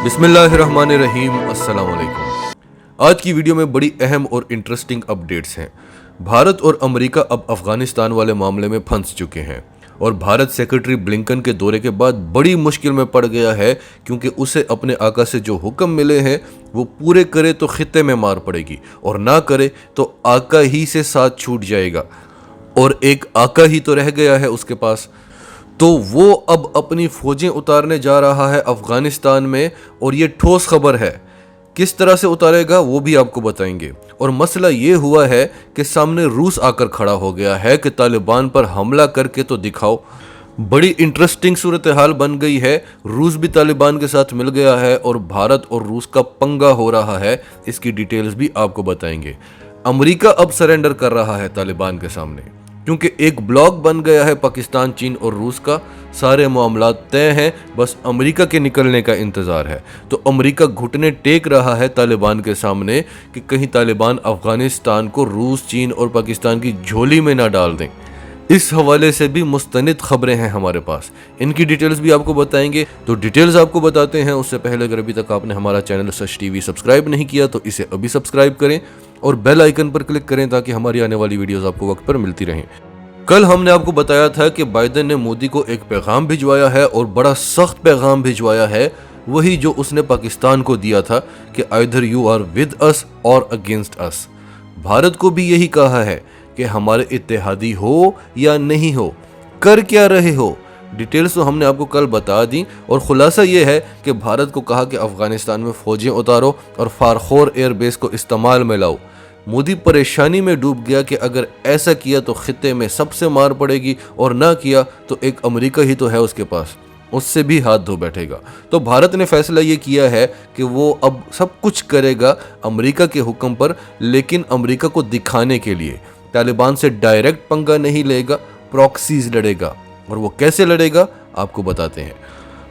बिस्मिल्लाहिर्रहमानिर्रहीम, अस्सलाम वालेकुम। आज की वीडियो में बड़ी अहम और इंटरेस्टिंग अपडेट्स हैं। भारत और अमेरिका अब अफगानिस्तान वाले मामले में फंस चुके हैं और भारत सेक्रेटरी ब्लिंकन के दौरे के बाद बड़ी मुश्किल में पड़ गया है, क्योंकि उसे अपने आका से जो हुक्म मिले हैं वो पूरे करे तो खित्ते में मार पड़ेगी और ना करे तो आका ही से साथ छूट जाएगा, और एक आका ही तो रह गया है उसके पास। तो वो अब अपनी फौजें उतारने जा रहा है अफगानिस्तान में, और ये ठोस खबर है। किस तरह से उतारेगा वो भी आपको बताएंगे। और मसला ये हुआ है कि सामने रूस आकर खड़ा हो गया है कि तालिबान पर हमला करके तो दिखाओ। बड़ी इंटरेस्टिंग सूरत हाल बन गई है। रूस भी तालिबान के साथ मिल गया है और भारत और रूस का पंगा हो रहा है। इसकी डिटेल्स भी आपको बताएंगे। अमेरिका अब सरेंडर कर रहा है तालिबान के सामने, क्योंकि एक ब्लॉक बन गया है पाकिस्तान, चीन और रूस का। सारे मामला तय हैं, बस अमेरिका के निकलने का इंतज़ार है। तो अमेरिका घुटने टेक रहा है तालिबान के सामने कि कहीं तालिबान अफगानिस्तान को रूस, चीन और पाकिस्तान की झोली में ना डाल दें। इस हवाले से भी मुस्तनिद खबरें हैं हमारे पास, इनकी डिटेल्स भी आपको बताएंगे। तो डिटेल्स आपको बताते हैं, उससे पहले अगर अभी तक आपने हमारा चैनल सच टीवी सब्सक्राइब नहीं किया तो इसे अभी सब्सक्राइब करें और बेल आइकन पर क्लिक करें ताकि हमारी आने वाली वीडियोस आपको वक्त पर मिलती रहें। कल हमने आपको बताया था कि बाइडेन ने मोदी को एक पैगाम भिजवाया है और बड़ा सख्त पैगाम भिजवाया है, वही जो उसने पाकिस्तान को दिया था कि either you are with us और अगेंस्ट अस। भारत को भी यही कहा है कि हमारे इत्तेहादी हो या नहीं हो, कर क्या रहे हो। डिटेल्स तो हमने आपको कल बता दी, और खुलासा ये है कि भारत को कहा कि अफगानिस्तान में फौजें उतारो और फारखोर एयरबेस को इस्तेमाल में लाओ। मोदी परेशानी में डूब गया कि अगर ऐसा किया तो खित्ते में सबसे मार पड़ेगी, और ना किया तो एक अमेरिका ही तो है उसके पास, उससे भी हाथ धो बैठेगा। तो भारत ने फैसला ये किया है कि वो अब सब कुछ करेगा अमेरिका के हुक्म पर, लेकिन अमेरिका को दिखाने के लिए तालिबान से डायरेक्ट पंगा नहीं लेगा, प्रॉक्सीज लड़ेगा। और वो कैसे लड़ेगा आपको बताते हैं।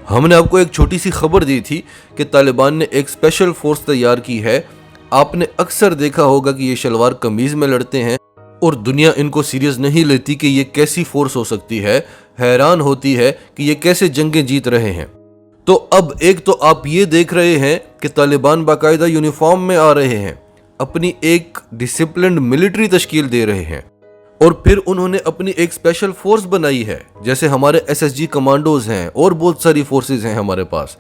हमने आपको एक छोटी सी खबर दी थी कि तालिबान ने एक स्पेशल फोर्स तैयार की है। आपने अक्सर देखा होगा कि ये शलवार कमीज में लड़ते हैं और दुनिया इनको सीरियस नहीं लेती कि ये कैसी फोर्स हो सकती है, हैरान होती है कि ये कैसे जंगें जीत रहे हैं। तो अब एक तो आप ये देख रहे हैं कि तालिबान बाकायदा यूनिफॉर्म में आ रहे हैं, अपनी एक डिसिप्लिन्ड मिलिट्री तश्कील दे रहे हैं, और फिर उन्होंने अपनी एक स्पेशल फोर्स बनाई है, जैसे हमारे एसएसजी कमांडोज हैं और बहुत सारी फोर्सेज हैं हमारे पास।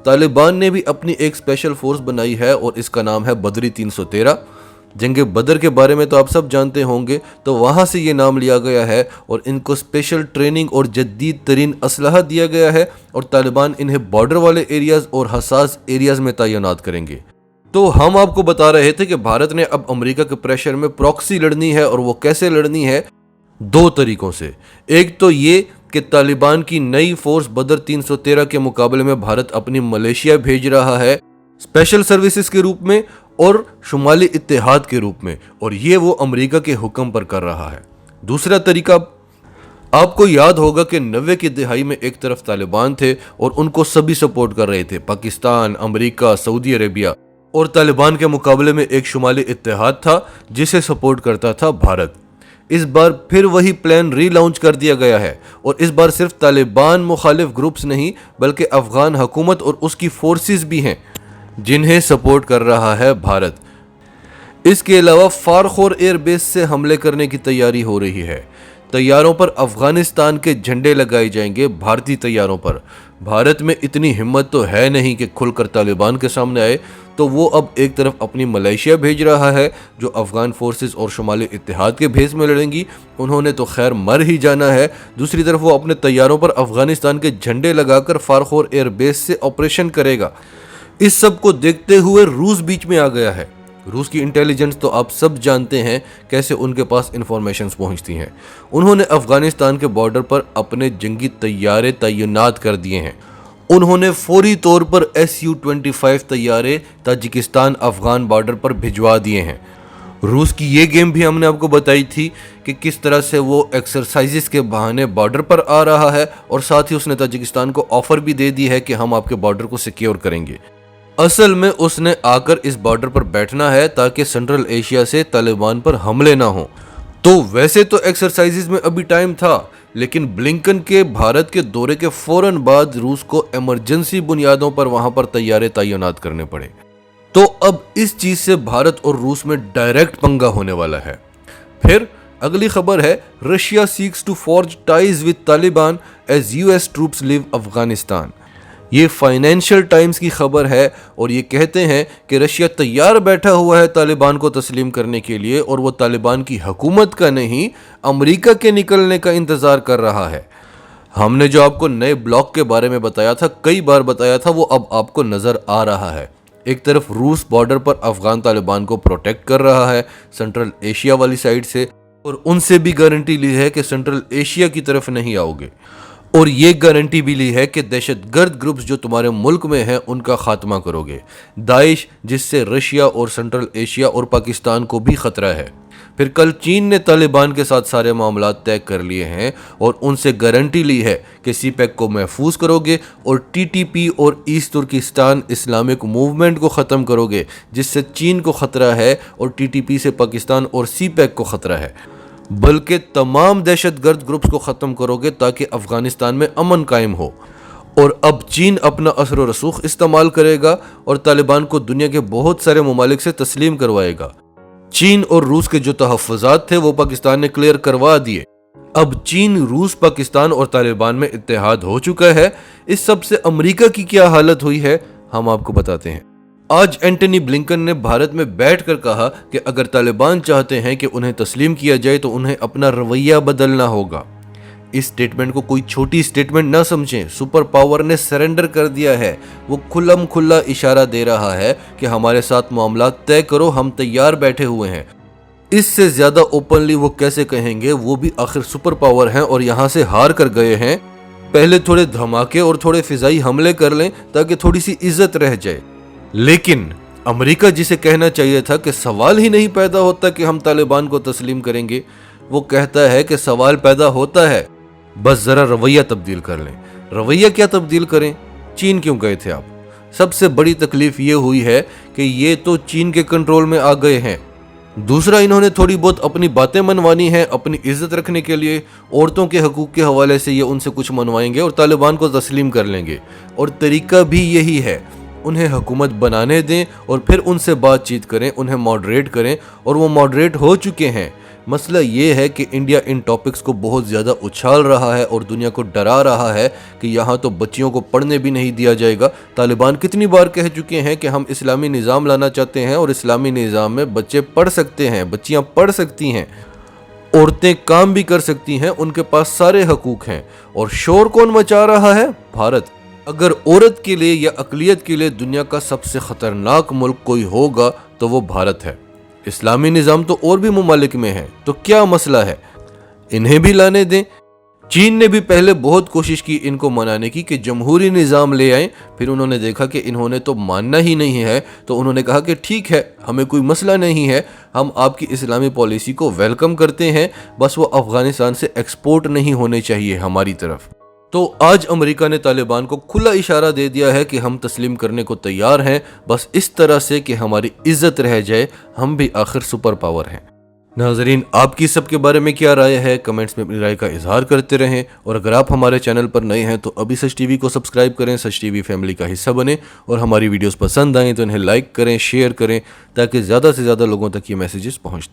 तालिबान ने भी अपनी एक स्पेशल फोर्स बनाई है और इसका नाम है बदरी 313। जंगे बदर के बारे में तो आप सब जानते होंगे, तो वहाँ से ये नाम लिया गया है और इनको स्पेशल ट्रेनिंग और जदीद तरीन असलहा दिया गया है, और तालिबान इन्हें बॉर्डर वाले एरियाज और हसास एरियाज में तैनात करेंगे। तो हम आपको बता रहे थे कि भारत ने अब अमेरिका के प्रेशर में प्रॉक्सी लड़नी है, और वो कैसे लड़नी है, दो तरीकों से। एक तो ये कि तालिबान की नई फोर्स बदर 313 के मुकाबले में भारत अपनी मलेशिया भेज रहा है स्पेशल सर्विसेज के रूप में और शुमाली इत्तेहाद के रूप में, और ये वो अमेरिका के हुक्म पर कर रहा है। दूसरा तरीका, आपको याद होगा कि 90 की दहाई में एक तरफ तालिबान थे और उनको सभी सपोर्ट कर रहे थे, पाकिस्तान, अमेरिका, सऊदी अरेबिया, और तालिबान के मुकाबले में एक शुमाली इत्तेहाद था जिसे सपोर्ट करता था भारत। इस बार फिर वही प्लान रीलॉन्च कर दिया गया है, और इस बार सिर्फ तालिबान मुखालिफ ग्रुप्स नहीं बल्कि अफगान हुकूमत और उसकी फोर्सेस भी हैं जिन्हें सपोर्ट कर रहा है भारत। इसके अलावा फारखोर एयरबेस से हमले करने की तैयारी हो रही है। तैयारों पर अफगानिस्तान के झंडे लगाए जाएंगे, भारतीय तैयारों पर। भारत में इतनी हिम्मत तो है नहीं कि खुलकर तालिबान के सामने आए, तो वो अब एक तरफ अपनी मलेशिया भेज रहा है जो अफगान फोर्सेस और शुमाली इत्तेहाद के भेस में लड़ेंगी, उन्होंने तो खैर मर ही जाना है। दूसरी तरफ वो अपने तैयारों पर अफगानिस्तान के झंडे लगाकर फारखोर एयरबेस से ऑपरेशन करेगा। इस सब को देखते हुए रूस बीच में आ गया है। रूस की इंटेलिजेंस तो आप सब जानते हैं कैसे उनके पास इंफॉर्मेशंस पहुंचती हैं। उन्होंने अफगानिस्तान के बॉर्डर पर अपने जंगी तैयारे तैनात कर दिए हैं। उन्होंने फौरी तौर पर Su-25 तैयारे ताजिकिस्तान अफगान बॉर्डर पर भिजवा दिए हैं। रूस की ये गेम भी हमने आपको बताई थी कि किस तरह से वो एक्सरसाइजेस के बहाने बॉर्डर पर आ रहा है, और साथ ही उसने ताजिकिस्तान को ऑफर भी दे दी है कि हम आपके बॉर्डर को सिक्योर करेंगे। असल में उसने आकर इस बॉर्डर पर बैठना है ताकि सेंट्रल एशिया से तालिबान पर हमले ना हो। तो वैसे तो एक्सरसाइजेज में अभी टाइम था, लेकिन ब्लिंकन के भारत के दौरे के फौरन बाद रूस को इमरजेंसी बुनियादों पर वहां पर तैयारे तैनात करने पड़े। तो अब इस चीज से भारत और रूस में डायरेक्ट पंगा होने वाला है। फिर अगली खबर है, Russia seeks to forge ties with Taliban as US troops leave Afghanistan. ये फाइनेंशियल टाइम्स की खबर है और ये कहते हैं कि रशिया तैयार बैठा हुआ है तालिबान को तस्लीम करने के लिए, और वो तालिबान की हुकूमत का नहीं, अमेरिका के निकलने का इंतजार कर रहा है। हमने जो आपको नए ब्लॉक के बारे में बताया था, कई बार बताया था, वो अब आपको नजर आ रहा है। एक तरफ रूस बॉर्डर पर अफगान तालिबान को प्रोटेक्ट कर रहा है सेंट्रल एशिया वाली साइड से, और उनसे भी गारंटी ली है कि सेंट्रल एशिया की तरफ नहीं आओगे, और ये गारंटी भी ली है कि दहशतगर्द ग्रुप्स जो तुम्हारे मुल्क में हैं उनका खात्मा करोगे। दाइश, जिससे रशिया और सेंट्रल एशिया और पाकिस्तान को भी खतरा है। फिर कल चीन ने तालिबान के साथ सारे मामला तय कर लिए हैं और उनसे गारंटी ली है कि सीपैक को महफूज करोगे और टीटीपी और ईस्ट तुर्किस्तान इस्लामिक मूवमेंट को ख़त्म करोगे, जिससे चीन को खतरा है और टीटीपी से पाकिस्तान और सीपैक को खतरा है। बल्कि तमाम दहशतगर्द ग्रुप्स को ख़त्म करोगे ताकि अफगानिस्तान में अमन कायम हो। और अब चीन अपना असर व रसूख इस्तेमाल करेगा और तालिबान को दुनिया के बहुत सारे ममालिक से तस्लीम करवाएगा। चीन और रूस के जो तहफ़्फ़ुज़ात थे वो पाकिस्तान ने क्लियर करवा दिए। अब चीन, रूस, पाकिस्तान और तालिबान में इत्तेहाद हो चुका है। इस सब से अमेरिका की क्या हालत हुई है हम आपको बताते हैं। आज एंटनी ब्लिंकन ने भारत में बैठकर कहा कि अगर तालिबान चाहते हैं कि उन्हें तस्लीम किया जाए तो उन्हें अपना रवैया बदलना होगा। इस स्टेटमेंट को कोई छोटी स्टेटमेंट ना समझें, सुपर पावर ने सरेंडर कर दिया है। वो खुल्लम खुल्ला इशारा दे रहा है कि हमारे साथ मामला तय करो, हम तैयार बैठे हुए हैं। इससे ज्यादा ओपनली वो कैसे कहेंगे, वो भी आखिर सुपर पावर हैं और यहाँ से हार कर गए हैं। पहले थोड़े धमाके और थोड़े फिजाई हमले कर लें ताकि थोड़ी सी इज्जत रह जाए। लेकिन अमेरिका, जिसे कहना चाहिए था कि सवाल ही नहीं पैदा होता कि हम तालिबान को तस्लीम करेंगे, वो कहता है कि सवाल पैदा होता है, बस जरा रवैया तब्दील कर लें। रवैया क्या तब्दील करें? चीन क्यों गए थे आप? सबसे बड़ी तकलीफ ये हुई है कि ये तो चीन के कंट्रोल में आ गए हैं। दूसरा, इन्होंने थोड़ी बहुत अपनी बातें मनवानी है अपनी इज्जत रखने के लिए। औरतों के हकूक के हवाले से ये उनसे कुछ मनवाएंगे और तालिबान को तस्लीम कर लेंगे। और तरीका भी यही है, उन्हें हुकूमत बनाने दें और फिर उनसे बातचीत करें, उन्हें मॉडरेट करें, और वो मॉडरेट हो चुके हैं। मसला ये है कि इंडिया इन टॉपिक्स को बहुत ज़्यादा उछाल रहा है और दुनिया को डरा रहा है कि यहाँ तो बच्चियों को पढ़ने भी नहीं दिया जाएगा। तालिबान कितनी बार कह चुके हैं कि हम इस्लामी निज़ाम लाना चाहते हैं और इस्लामी निज़ाम में बच्चे पढ़ सकते हैं, बच्चियाँ पढ़ सकती हैं, औरतें काम भी कर सकती हैं, उनके पास सारे हकूक हैं। और शोर कौन मचा रहा है? भारत। अगर औरत के लिए या अक़लियत के लिए दुनिया का सबसे ख़तरनाक मुल्क कोई होगा तो वो भारत है। इस्लामी निज़ाम तो और भी ममालिक में है, तो क्या मसला है? इन्हें भी लाने दें। चीन ने भी पहले बहुत कोशिश की इनको मनाने की कि जमहूरी निज़ाम ले आएं, फिर उन्होंने देखा कि इन्होंने तो मानना ही नहीं है, तो उन्होंने कहा कि ठीक है, हमें कोई मसला नहीं है, हम आपकी इस्लामी पॉलिसी को वेलकम करते हैं, बस वो अफ़गानिस्तान से एक्सपोर्ट नहीं होने चाहिए हमारी तरफ। तो आज अमेरिका ने तालिबान को खुला इशारा दे दिया है कि हम तस्लीम करने को तैयार हैं, बस इस तरह से कि हमारी इज्जत रह जाए, हम भी आखिर सुपर पावर हैं। नाज़रीन, आपकी सबके बारे में क्या राय है? कमेंट्स में अपनी राय का इजहार करते रहें, और अगर आप हमारे चैनल पर नए हैं तो अभी सच टीवी को सब्सक्राइब करें, सच टीवी फैमिली का हिस्सा बने, और हमारी वीडियोस पसंद आएँ तो इन्हें लाइक करें, शेयर करें, ताकि ज़्यादा से ज़्यादा लोगों तक ये मैसेजेस पहुँचते रहें।